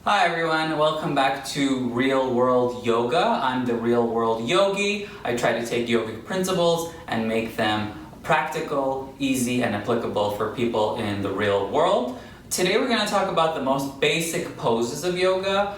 Hi everyone, welcome back to Real World Yoga. I'm the Real World Yogi. I try to take yogic principles and make them practical, easy, and applicable for people in the real world. Today we're going to talk about the most basic poses of yoga,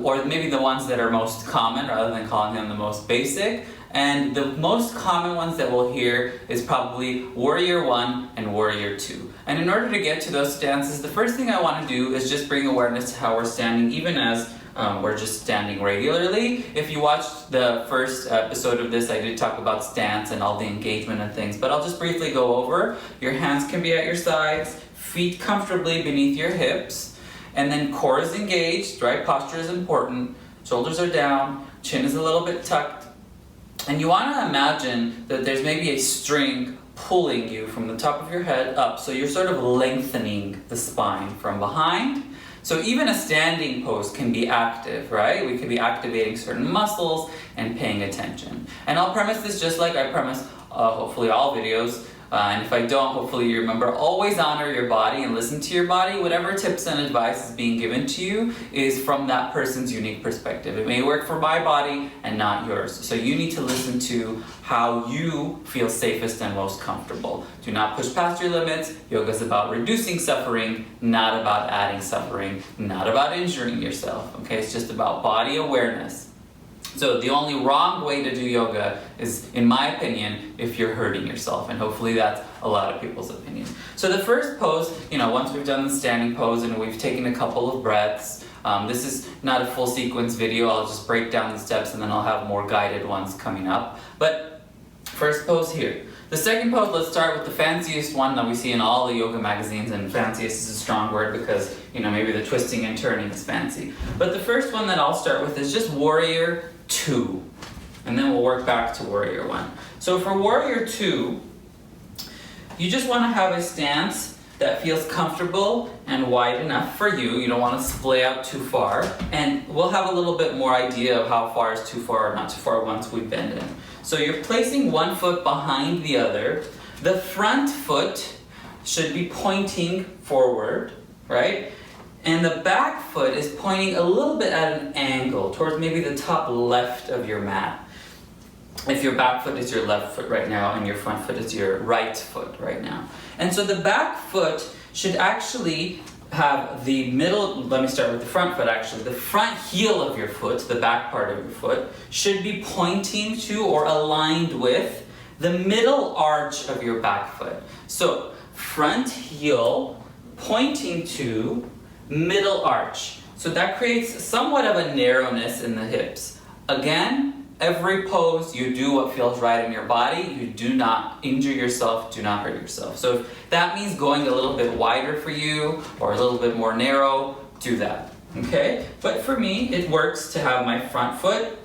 or maybe the ones that are most common rather than calling them the most basic. And the most common ones that we'll hear is probably Warrior 1 and Warrior 2. And in order to get to those stances, the first thing I want to do is just bring awareness to how we're standing, even as we're just standing regularly. If you watched the first episode of this, I did talk about stance and all the engagement and things, but I'll just briefly go over. Your hands can be at your sides, feet comfortably beneath your hips, and then core is engaged, right? Posture is important, shoulders are down, chin is a little bit tucked. And you want to imagine that there's maybe a string pulling you from the top of your head up, so you're sort of lengthening the spine from behind. So even a standing pose can be active, right? We could be activating certain muscles and paying attention. And I'll premise this just like I premise hopefully all videos. And if I don't, hopefully you remember, always honor your body and listen to your body. Whatever tips and advice is being given to you is from that person's unique perspective. It may work for my body and not yours. So you need to listen to how you feel safest and most comfortable. Do not push past your limits. Yoga is about reducing suffering, not about adding suffering, not about injuring yourself. Okay, it's just about body awareness. So the only wrong way to do yoga is, in my opinion, if you're hurting yourself, and hopefully that's a lot of people's opinion. So the first pose, once we've done the standing pose and we've taken a couple of breaths, this is not a full sequence video, I'll just break down the steps and then I'll have more guided ones coming up. But first pose here. The second pose, let's start with the fanciest one that we see in all the yoga magazines, and fanciest is a strong word because, maybe the twisting and turning is fancy. But the first one that I'll start with is just Warrior 2, and then we'll work back to Warrior 1. So for Warrior 2, you just want to have a stance that feels comfortable and wide enough for you. You don't want to splay out too far, and we'll have a little bit more idea of how far is too far or not too far once we bend in. So you're placing one foot behind the other. The front foot should be pointing forward, right? And the back foot is pointing a little bit at an angle towards maybe the top left of your mat. If your back foot is your left foot right now and your front foot is your right foot right now. And so the back foot should actually have the middle, let me start with the front foot actually. The front heel of your foot, the back part of your foot, should be pointing to or aligned with the middle arch of your back foot. So front heel pointing to middle arch. So that creates somewhat of a narrowness in the hips. Again, every pose you do what feels right in your body. You do not injure yourself, do not hurt yourself. So if that means going a little bit wider for you or a little bit more narrow, do that, okay? But for me, it works to have my front foot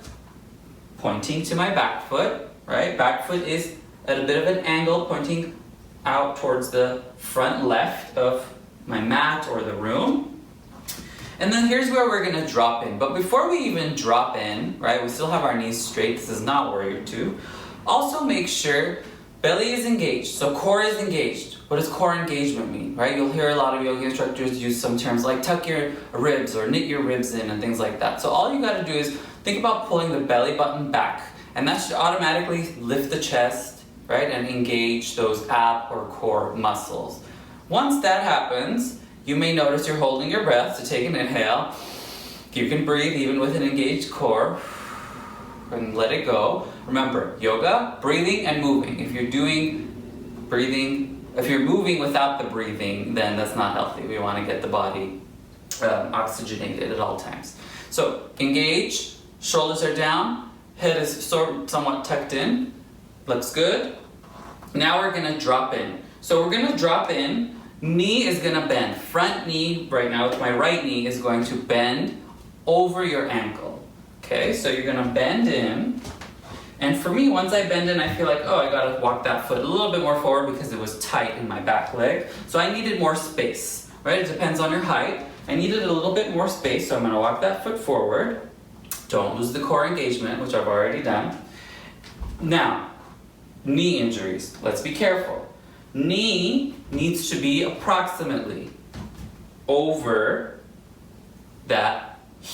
pointing to my back foot, right? Back foot is at a bit of an angle pointing out towards the front left of my mat or the room. And then here's where we're going to drop in. But before we even drop in, right, we still have our knees straight. This is not Warrior 2. Also make sure belly is engaged. So core is engaged. What does core engagement mean, right? You'll hear a lot of yoga instructors use some terms like tuck your ribs or knit your ribs in and things like that. So all you got to do is think about pulling the belly button back. And that should automatically lift the chest, right, and engage those ab or core muscles. Once that happens, you may notice you're holding your breath, so take an inhale. You can breathe even with an engaged core, and let it go. Remember, yoga, breathing and moving. If you're moving without the breathing, then that's not healthy. We want to get the body oxygenated at all times. So engage, shoulders are down, head is somewhat tucked in. Looks good. Now we're going to drop in. So we're going to drop in. Knee is going to bend. Front knee, right now with my right knee, is going to bend over your ankle. Okay, so you're going to bend in. And for me, once I bend in, I feel like, I got to walk that foot a little bit more forward because it was tight in my back leg. So I needed more space, right? It depends on your height. I needed a little bit more space, so I'm going to walk that foot forward. Don't lose the core engagement, which I've already done. Now, knee injuries. Let's be careful. Knee needs to be approximately over that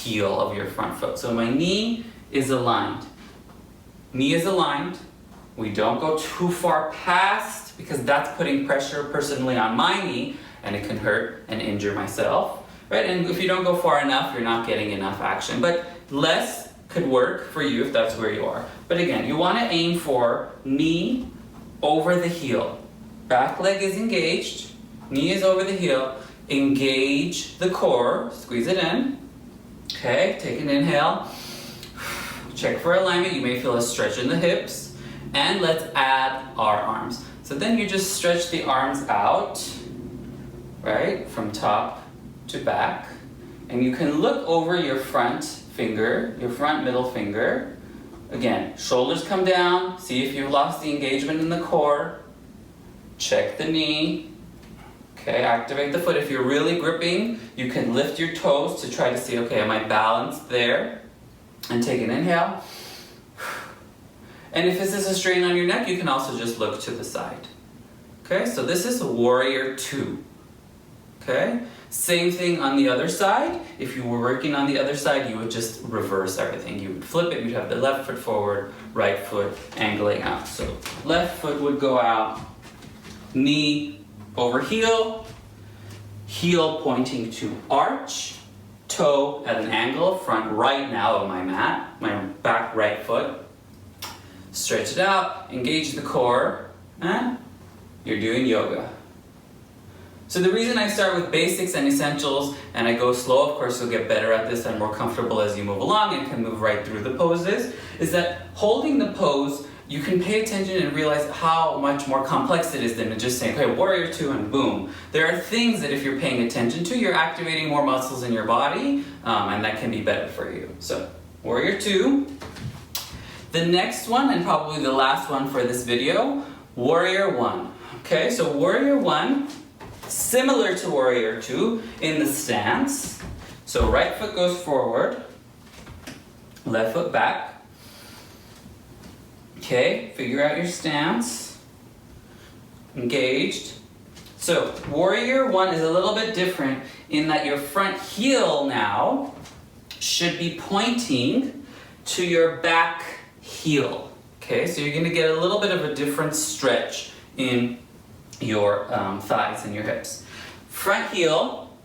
heel of your front foot. So my knee is aligned. Knee is aligned. We don't go too far past because that's putting pressure personally on my knee and it can hurt and injure myself, right? And if you don't go far enough, you're not getting enough action. But less could work for you if that's where you are. But again, you want to aim for knee over the heel. Back leg is engaged, knee is over the heel. Engage the core, squeeze it in. Okay, take an inhale. Check for alignment. You may feel a stretch in the hips. And let's add our arms. So then you just stretch the arms out, right, from top to back. And you can look over your front finger, your front middle finger. Again, shoulders come down. See if you've lost the engagement in the core. Check the knee. Okay, activate the foot. If you're really gripping, you can lift your toes to try to see, okay, am I balanced there? And take an inhale. And if this is a strain on your neck, you can also just look to the side. Okay, so this is warrior 2. Okay, same thing on the other side. If you were working on the other side, you would just reverse everything. You would flip it, you'd have the left foot forward, right foot angling out. So left foot would go out, knee over heel, heel pointing to arch, toe at an angle, front right now of my mat, my back right foot. Stretch it out, engage the core, and you're doing yoga. So the reason I start with basics and essentials and I go slow, of course you'll get better at this and more comfortable as you move along and can move right through the poses, is that holding the pose, you can pay attention and realize how much more complex it is than just saying, okay, warrior 2 and boom. There are things that if you're paying attention to, you're activating more muscles in your body and that can be better for you. So warrior 2. The next one, and probably the last one for this video, warrior 1. Okay, so warrior 1, similar to warrior 2 in the stance. So right foot goes forward, left foot back. Okay, figure out your stance. Engaged. So warrior 1 is a little bit different in that your front heel now should be pointing to your back heel. Okay, so you're going to get a little bit of a different stretch in your thighs and your hips. Front heel,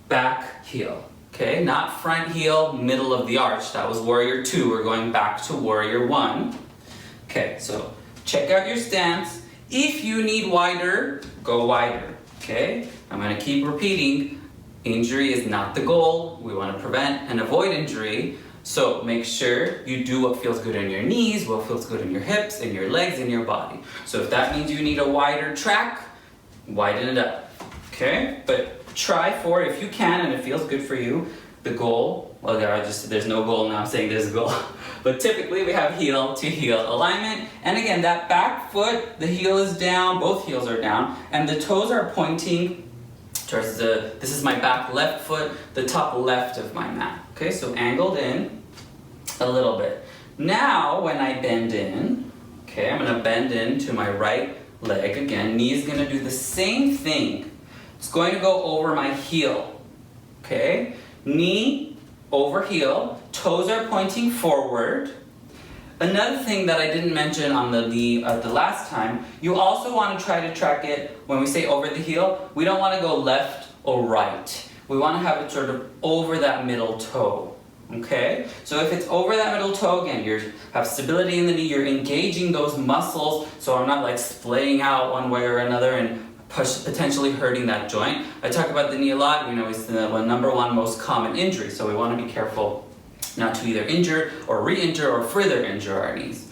back heel. Okay, not front heel, middle of the arch. That was warrior 2. We're going back to warrior 1. Okay, so check out your stance. If you need wider, go wider. Okay, I'm going to keep repeating. Injury is not the goal. We want to prevent and avoid injury. So make sure you do what feels good in your knees, what feels good in your hips, in your legs, in your body. So if that means you need a wider track, widen it up. Okay, but try for, if you can and it feels good for you, the goal, well, there's no goal now, I'm saying there's a goal. But typically we have heel to heel alignment. And again, that back foot, the heel is down, both heels are down, and the toes are pointing towards this is my back left foot, the top left of my mat. Okay, so angled in a little bit. Now, when I bend in, okay, I'm gonna bend into my right leg. Again, knee is gonna do the same thing. It's going to go over my heel, okay? Knee over heel, toes are pointing forward. Another thing that I didn't mention on the knee the last time, you also want to try to track it when we say over the heel. We don't want to go left or right. We want to have it sort of over that middle toe, okay? So if it's over that middle toe, again, you have stability in the knee, you're engaging those muscles, so I'm not like splaying out one way or another and potentially hurting that joint. I talk about the knee a lot. We know it's the number one most common injury, so we want to be careful not to either injure or re-injure or further injure our knees.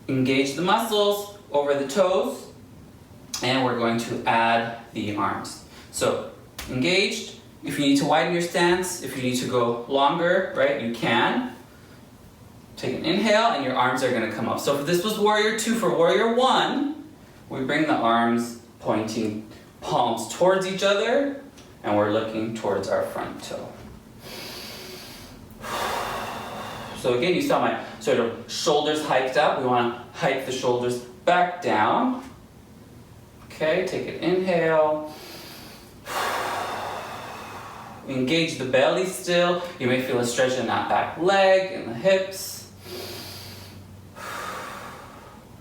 Engage the muscles over the toes, and we're going to add the arms. So engaged. If you need to widen your stance, if you need to go longer, right, you can. Take an inhale and your arms are going to come up. So if this was warrior 2, for warrior 1, we bring the arms pointing palms towards each other, and we're looking towards our front toe. So again, you saw my sort of shoulders hiked up. We want to hike the shoulders back down. Okay, take an inhale. engage the belly still. You may feel a stretch in that back leg and the hips.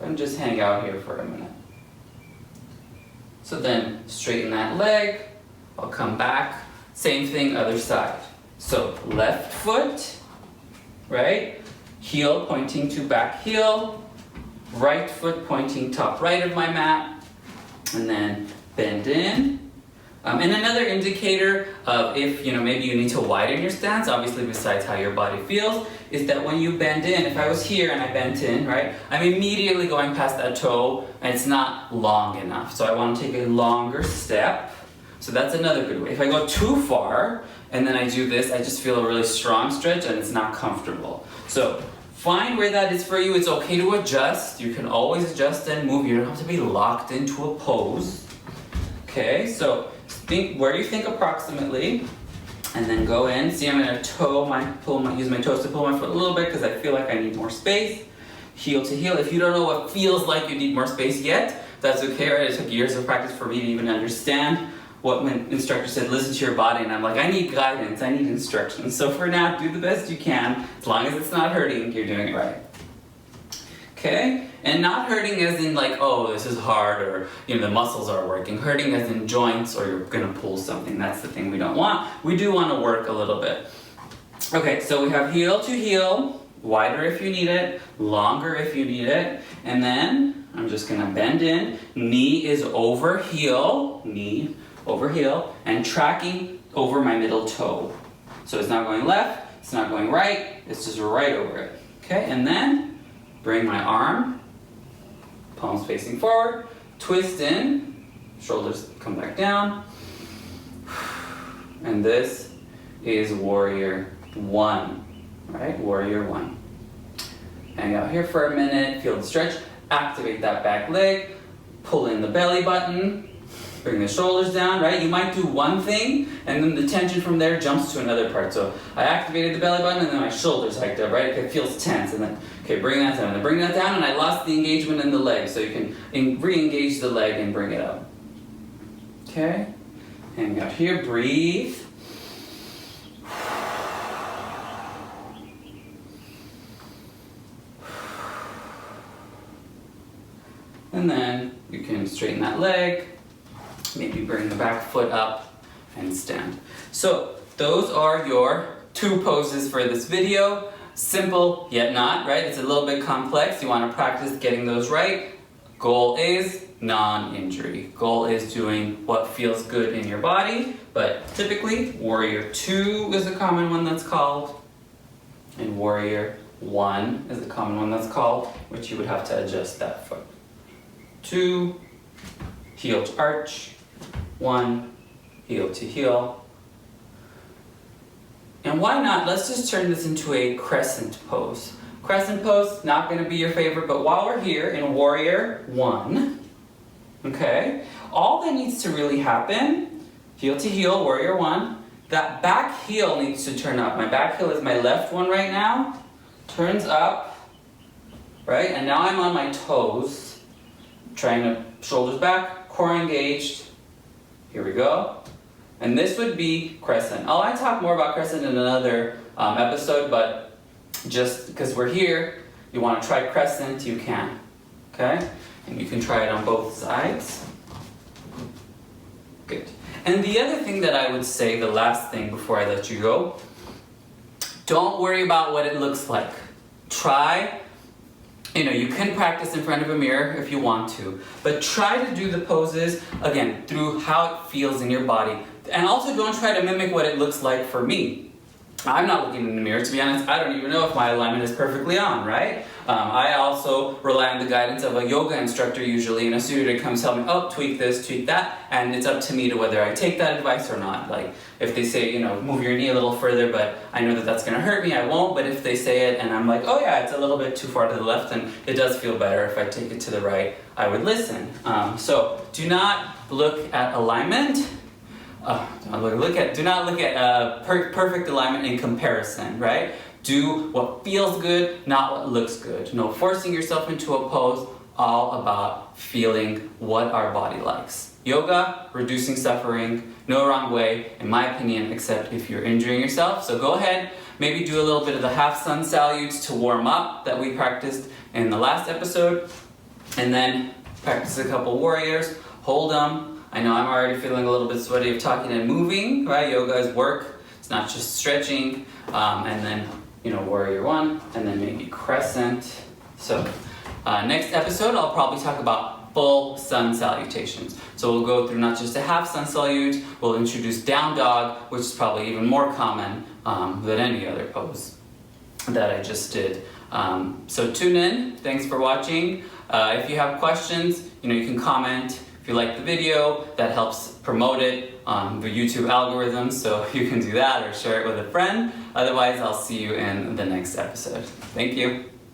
And just hang out here for a minute. So then straighten that leg. I'll come back. Same thing, other side. So left foot, right? Heel pointing to back heel. Right foot pointing top right of my mat. And then bend in. And another indicator of if, maybe you need to widen your stance, obviously besides how your body feels, is that when you bend in, if I was here and I bent in, right, I'm immediately going past that toe and it's not long enough. So I want to take a longer step. So that's another good way. If I go too far and then I do this, I just feel a really strong stretch and it's not comfortable. So find where that is for you. It's okay to adjust. You can always adjust and move. You don't have to be locked into a pose. Okay, so think where you think approximately, and then go in. See, I'm going to use my toes to pull my foot a little bit because I feel like I need more space. Heel to heel. If you don't know what feels like you need more space yet, that's okay, right? It took years of practice for me to even understand what my instructor said, listen to your body, and I'm like, I need guidance, I need instructions. So for now, do the best you can. As long as it's not hurting, you're doing it right. Okay? And not hurting as in like, oh, this is hard, or the muscles are working. Hurting as in joints, or you're gonna pull something. That's the thing we don't want. We do want to work a little bit. Okay, so we have heel to heel, wider if you need it, longer if you need it, and then I'm just gonna bend in. Knee is over heel, knee over heel, and tracking over my middle toe. So it's not going left, it's not going right, it's just right over it. Okay, and then bring my arm, palms facing forward, twist in, shoulders come back down, and this is warrior one, right? Warrior one. Hang out here for a minute, feel the stretch, activate that back leg, pull in the belly button, bring the shoulders down, right? You might do one thing, and then the tension from there jumps to another part. So I activated the belly button, and then my shoulders hiked up, right? It feels tense, and then, okay, bring that down. And bring that down, and I lost the engagement in the leg. So you can re-engage the leg and bring it up. Okay? Hang out here, breathe. And then you can straighten that leg. Maybe bring the back foot up and stand. So those are your 2 poses for this video. Simple, yet not, right? It's a little bit complex. You want to practice getting those right. Goal is non-injury. Goal is doing what feels good in your body, but typically Warrior 2 is a common one that's called, and Warrior 1 is a common one that's called, which you would have to adjust that foot. 2, heel to arch. 1, heel to heel. And why not, let's just turn this into a crescent pose. Crescent pose, not going to be your favorite, but while we're here in Warrior 1, okay, all that needs to really happen, heel to heel, Warrior 1, that back heel needs to turn up. My back heel is my left one right now, turns up, right, and now I'm on my toes, trying to, shoulders back, core engaged. Here we go. And this would be crescent. I talk more about crescent in another episode, but just because we're here, you want to try crescent, you can. Okay? And you can try it on both sides. Good. And the other thing that I would say, the last thing before I let you go, don't worry about what it looks like. Try. You can practice in front of a mirror if you want to, but try to do the poses, again, through how it feels in your body. And also don't try to mimic what it looks like for me. I'm not looking in the mirror, to be honest. I don't even know if my alignment is perfectly on, right? I also rely on the guidance of a yoga instructor usually, and a student comes tell me, oh, tweak this, tweak that, and it's up to me to whether I take that advice or not. Like, if they say, move your knee a little further, but I know that that's going to hurt me, I won't, but if they say it and I'm like, oh yeah, it's a little bit too far to the left, and it does feel better if I take it to the right, I would listen. So do not look at alignment. Do not look at perfect alignment in comparison, right? Do what feels good, not what looks good. No forcing yourself into a pose, all about feeling what our body likes. Yoga, reducing suffering. No wrong way, in my opinion, except if you're injuring yourself. So go ahead, maybe do a little bit of the half sun salutes to warm up that we practiced in the last episode, and then practice a couple warriors, hold them. I know I'm already feeling a little bit sweaty of talking and moving, right? Yoga is work, it's not just stretching. And then, warrior one, and then maybe crescent. So next episode, I'll probably talk about full sun salutations. So we'll go through not just a half sun salute, we'll introduce down dog, which is probably even more common than any other pose that I just did. So tune in, thanks for watching. If you have questions, you can comment. If you like the video, that helps promote it on the YouTube algorithm, so you can do that or share it with a friend. Otherwise, I'll see you in the next episode. Thank you.